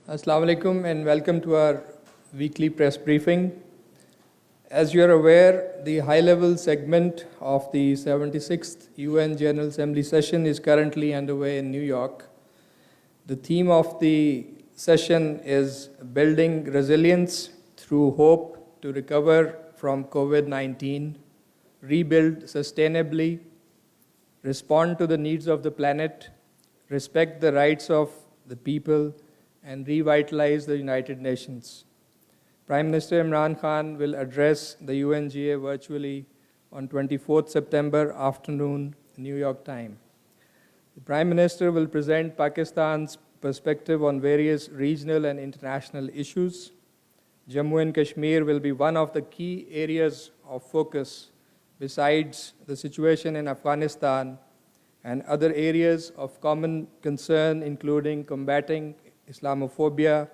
Assalamu alaikum and welcome to our weekly press briefing. As you are aware, the high-level segment of the 76th UN General Assembly session is currently underway in New York. The theme of the session is building resilience through hope to recover from COVID-19, rebuild sustainably, respond to the needs of the planet, respect the rights of the people, and revitalize the United Nations. Prime Minister Imran Khan will address the UNGA virtually on 24th September afternoon, New York time. The Prime Minister will present Pakistan's perspective on various regional and international issues. Jammu and Kashmir will be one of the key areas of focus besides the situation in Afghanistan and other areas of common concern, including combating Islamophobia,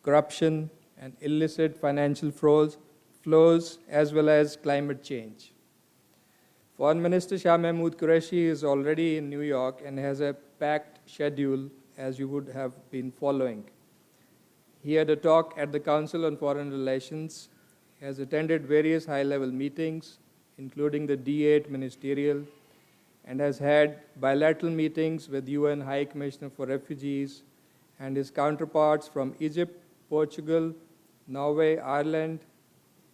corruption, and illicit financial flows, as well as climate change. Foreign Minister Shah Mahmood Qureshi is already in New York and has a packed schedule, as you would have been following. He had a talk at the Council on Foreign Relations. He has attended various high-level meetings, including the D8 Ministerial, and has had bilateral meetings with UN High Commissioner for Refugees and his counterparts from Egypt, Portugal, Norway, Ireland,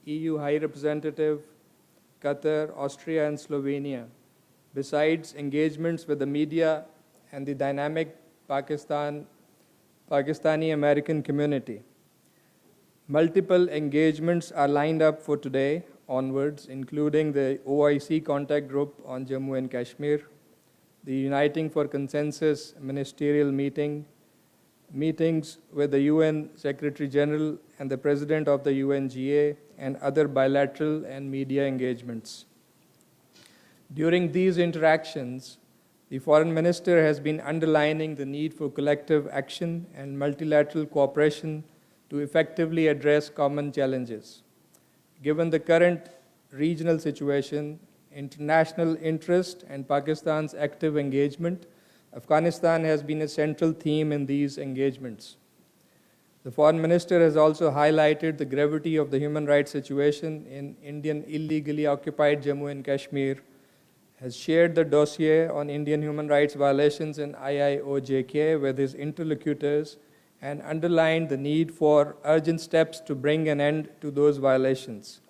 EU High Representative, Qatar, Austria, and Slovenia, besides engagements with the media and the dynamic Pakistani American community. Multiple engagements are lined up for today onwards, including the OIC contact group on Jammu and Kashmir, the Uniting for Consensus ministerial meetings with the UN Secretary General and the President of the UNGA, and other bilateral and media engagements. During these interactions, the Foreign Minister has been underlining the need for collective action and multilateral cooperation to effectively address common challenges. Given the current regional situation, international interest, and Pakistan's active engagement, Afghanistan has been a central theme in these engagements. The Foreign Minister has also highlighted the gravity of the human rights situation in Indian illegally occupied Jammu and Kashmir, has shared the dossier on Indian human rights violations in IIOJK with his interlocutors, and underlined the need for urgent steps to bring an end to those violations.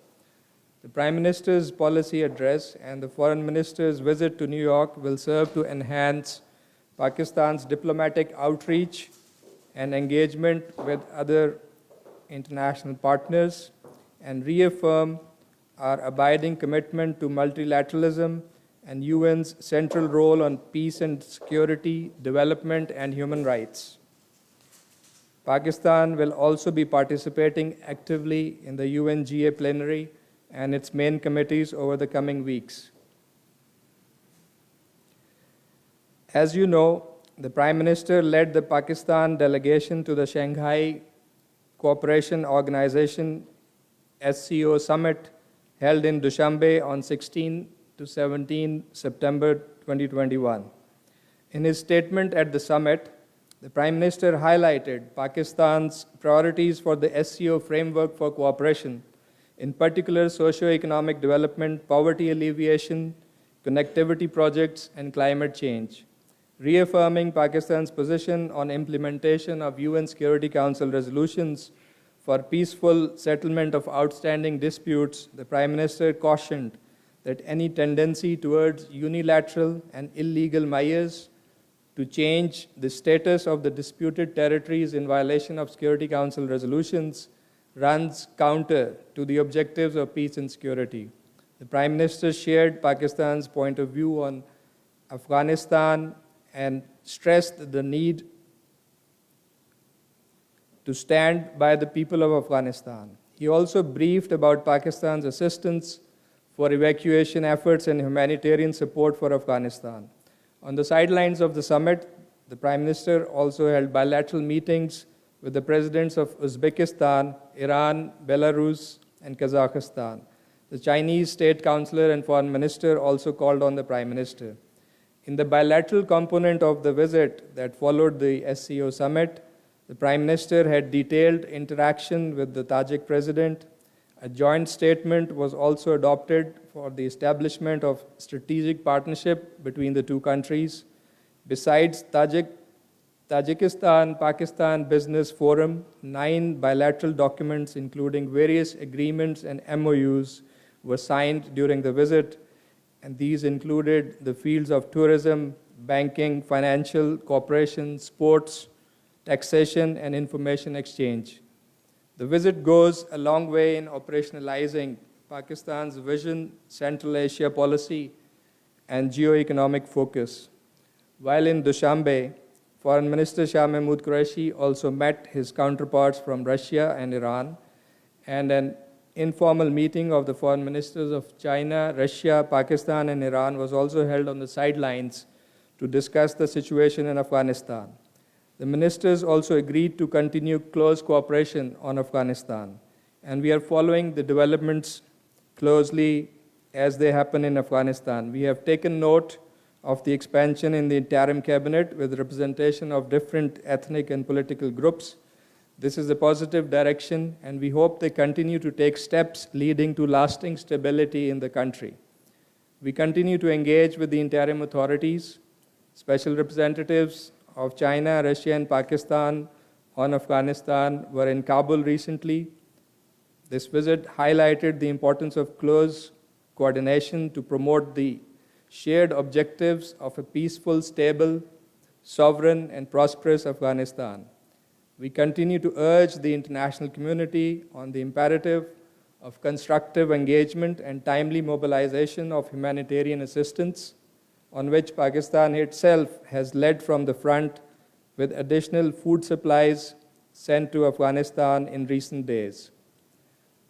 The Prime Minister's policy address and the Foreign Minister's visit to New York will serve to enhance Pakistan's diplomatic outreach and engagement with other international partners and reaffirm our abiding commitment to multilateralism and UN's central role on peace and security, development, and human rights. Pakistan will also be participating actively in the UNGA plenary and its main committees over the coming weeks. As you know, the Prime Minister led the Pakistan delegation to the Shanghai Cooperation Organization SCO summit held in Dushanbe on 16 to 17 September 2021. In his statement at the summit, the Prime Minister highlighted Pakistan's priorities for the SCO framework for cooperation, in particular socio-economic development, poverty alleviation, connectivity projects, and climate change. Reaffirming Pakistan's position on implementation of UN Security Council resolutions for peaceful settlement of outstanding disputes, the Prime Minister cautioned that any tendency towards unilateral and illegal measures to change the status of the disputed territories in violation of Security Council resolutions runs counter to the objectives of peace and security. The Prime Minister shared Pakistan's point of view on Afghanistan and stressed the need to stand by the people of Afghanistan. He also briefed about Pakistan's assistance for evacuation efforts and humanitarian support for Afghanistan. On the sidelines of the summit, the Prime Minister also held bilateral meetings with the presidents of Uzbekistan, Iran, Belarus, and Kazakhstan. The Chinese State Councillor and Foreign Minister also called on the Prime Minister. In the bilateral component of the visit that followed the SCO summit, The Prime Minister had detailed interaction with the Tajik President. A joint statement was also adopted for the establishment of strategic partnership between the two countries. Besides Tajikistan-Pakistan Business Forum, 9 bilateral documents, including various agreements and MOUs, were signed during the visit, and these included the fields of tourism, banking, financial cooperation, sports, taxation, and information exchange. The visit goes a long way in operationalizing Pakistan's Vision Central Asia policy and geo-economic focus. While in Dushanbe, Foreign Minister Shah Mahmood Qureshi also met his counterparts from Russia and Iran, and an informal meeting of the foreign ministers of China, Russia, Pakistan, and Iran was also held on the sidelines to discuss the situation in Afghanistan. The ministers also agreed to continue close cooperation on Afghanistan, and we are following the developments closely as they happen in Afghanistan. We have taken note of the expansion in the interim cabinet with representation of different ethnic and political groups. This is a positive direction, and we hope they continue to take steps leading to lasting stability in the country. We continue to engage with the interim authorities. Special representatives of China, Russia, and Pakistan on Afghanistan were in Kabul recently. This visit highlighted the importance of close coordination to promote the shared objectives of a peaceful, stable, sovereign, and prosperous Afghanistan. We continue to urge the international community on the imperative of constructive engagement and timely mobilization of humanitarian assistance, on which Pakistan itself has led from the front with additional food supplies sent to Afghanistan in recent days.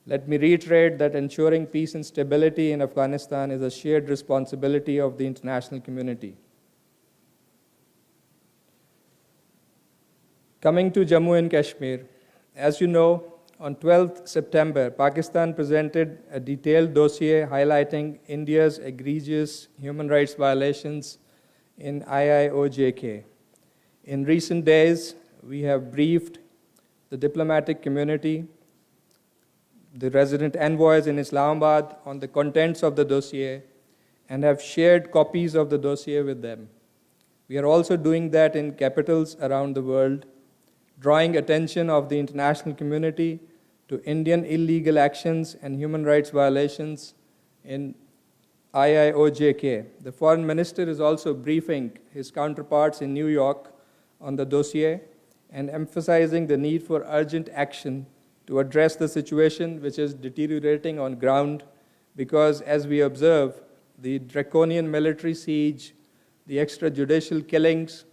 Let me reiterate that ensuring peace and stability in Afghanistan is a shared responsibility of the international community. Coming to Jammu and Kashmir, as you know, on 12th September, Pakistan presented a detailed dossier highlighting India's egregious human rights violations in IIOJK. In recent days, we have briefed the diplomatic community, the resident envoys in Islamabad on the contents of the dossier, and have shared copies of the dossier with them. We are also doing that in capitals around the world, drawing attention of the international community to Indian illegal actions and human rights violations in IIOJK. The foreign minister is also briefing his counterparts in New York on the dossier and emphasizing the need for urgent action to address the situation which is deteriorating on ground, because as we observe, the draconian military siege, the extrajudicial killings,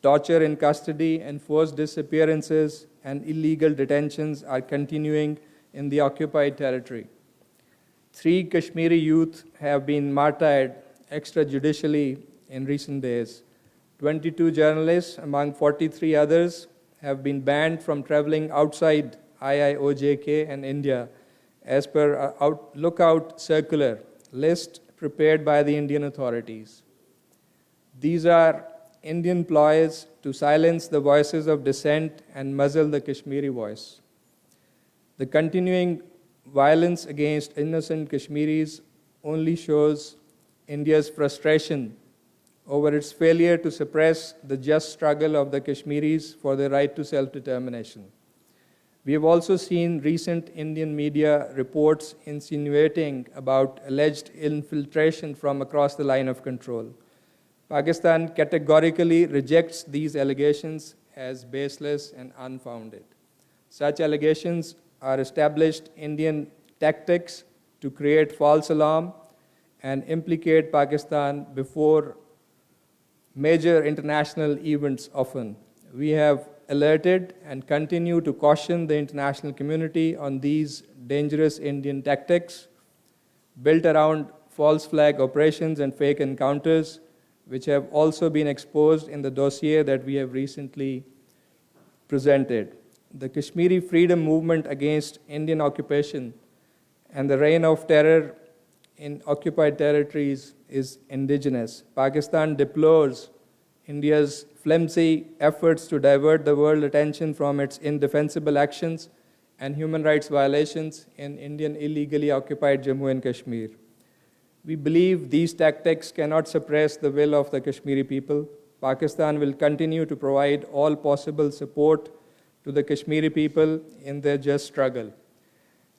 torture in custody, and forced disappearances and illegal detentions are continuing in the occupied territory. 3 Kashmiri youth have been martyred extrajudicially in recent days. 22 journalists, among 43 others, have been banned from traveling outside IIOJK and India as per a lookout circular list prepared by the Indian authorities. These are Indian ploys to silence the voices of dissent and muzzle the Kashmiri voice. The continuing violence against innocent Kashmiris only shows India's frustration over its failure to suppress the just struggle of the Kashmiris for their right to self-determination. We have also seen recent Indian media reports insinuating about alleged infiltration from across the line of control. Pakistan categorically rejects these allegations as baseless and unfounded. Such allegations are established Indian tactics to create false alarm and implicate Pakistan before major international events often. We have alerted and continue to caution the international community on these dangerous Indian tactics built around false flag operations and fake encounters, which have also been exposed in the dossier that we have recently presented. The Kashmiri freedom movement against Indian occupation and the reign of terror in occupied territories is indigenous. Pakistan deplores India's flimsy efforts to divert the world attention from its indefensible actions and human rights violations in Indian illegally occupied Jammu and Kashmir. We believe these tactics cannot suppress the will of the Kashmiri people. Pakistan will continue to provide all possible support to the Kashmiri people in their just struggle.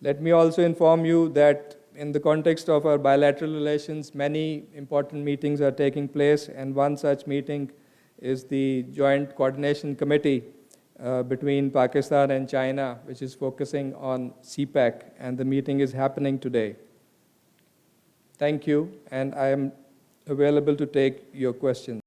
Let me also inform you that in the context of our bilateral relations, many important meetings are taking place, and one such meeting is the Joint Coordination Committee between Pakistan and China, which is focusing on CPEC, and the meeting is happening today. Thank you, and I am available to take your questions.